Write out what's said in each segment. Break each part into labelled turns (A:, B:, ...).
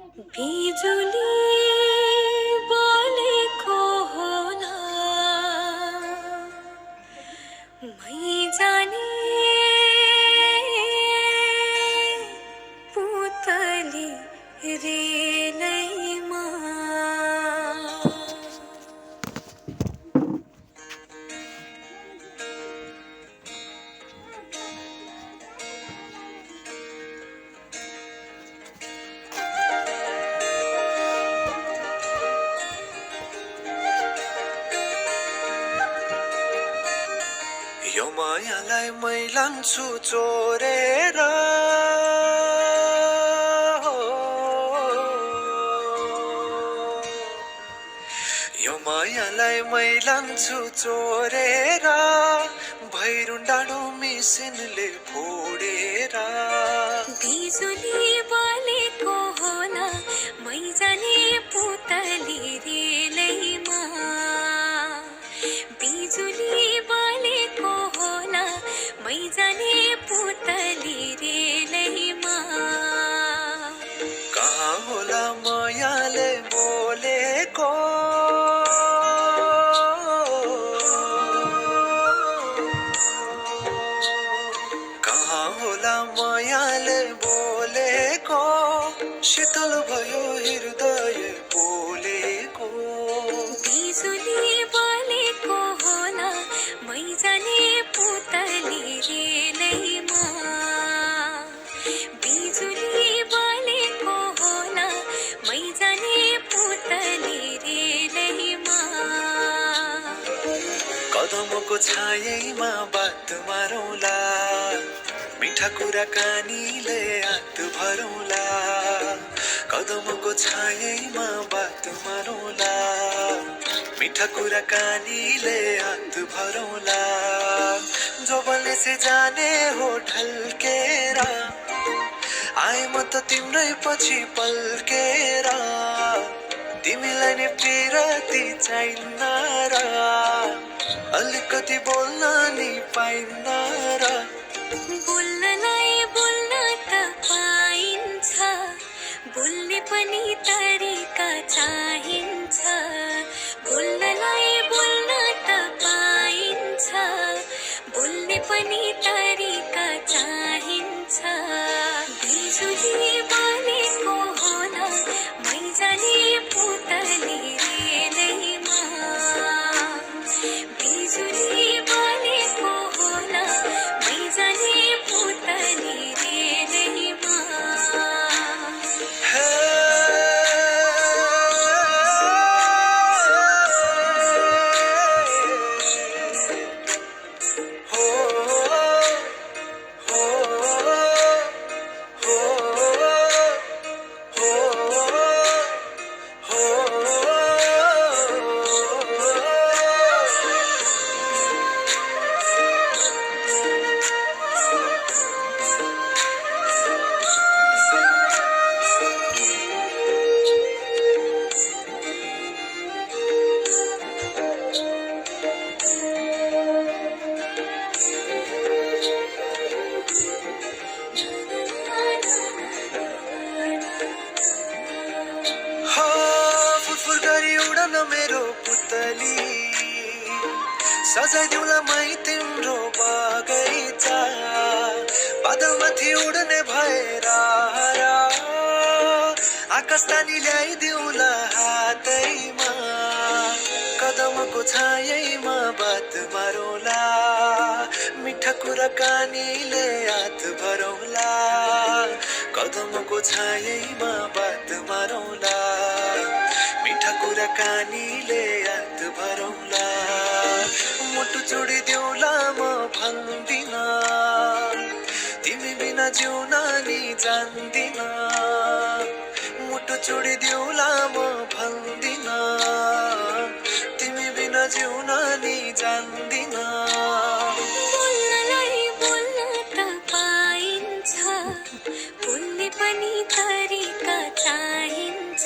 A: बिजुली बोलेको होला मै जाने पुतली रेलैमा
B: यो मायालाई मै लान्छु चोरेर यो मायालाई मै लान्छु चोरेर भैरुन डाँडो मिसिनले फोडेर
A: बिजुली बोलेको होला मै जाने पुतली रेलैमा बिजुली बोलेको होला मै जाने पुतली रेलैमा
B: कहाँ होला मायाले बोलेको कहाँ होला मायाले बोलेको शीतल भयो हृदय बोलेको
A: बिजुली बोलेको होला मै जाने पुतली रेलैमा बिजुली बोलेको होला मै जाने पुतली रेलैमा
B: कदमको छायैमा बात मारौँला मिठा कुराकानीले हात भरौँला कदमको छायैमा बात मारौँला मिठा कुराकानीले हात भरौँला जोबलले से जाने हो ढल्केर आए म त तिम्रै पछि पल्केर तिमीलाई नै पिरती चाहिन्न र अलिकति बोल्न नि पाइन्न र
A: बोल्नलाई बोल्न त पाइन्छ बोल्ने पनि तरिका चाहिन्छ बोल्नलाई बोल्न त पाइन्छ बोल्ने पनि तरिका चाहिन्छ बिजुली बोलेको होला मै जाने पुतली रेलैमा बिजुली बोलेको होला मै जाने पुतली रेलैमा
B: मेरो पुतली सजाइदिउँला मै तिम्रो बगैँचा बादलमाथि उड्ने भएर आकाश तानी ल्याइदिउँला हातैमा कदमको छायैमा बात मारौँला मिठा कुराकानीले हात भरौँला कदमको छायैमा बात मारौँला मिठा कुराकानीले हात भरौँला मुटु चोडिदेऊला म भन्दिन तिमी बिना जिउन नि जान्दिन मुटु चोडिदेऊला म भन्दिन तिमी बिना जिउन नि जान्दिन
A: बोल्नलाई बोल्न त पाइन्छ बोल्ने पनि तरिका चाहिन्छ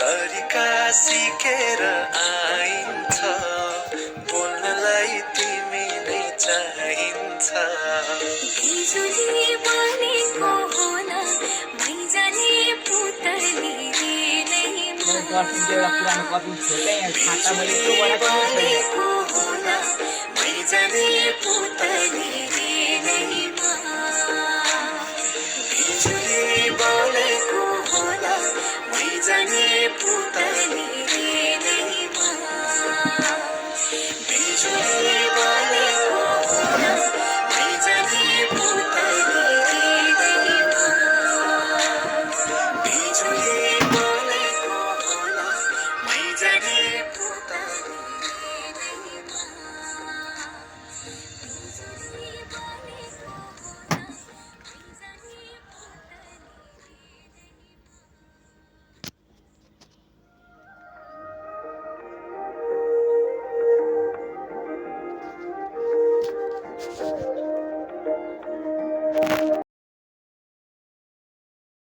B: तरिका सिकेर आइन्छ बोल्नलाई तिमी नै चाहिन्छ
A: बिजुली बोलेको होला मै जाने पुतली
C: पर्सेन्ट एउटा पुरानो कपी थियो क्या यहाँ खाता मैले त्यो बनाएको
A: बोलेको होला मै जाने पुतली नै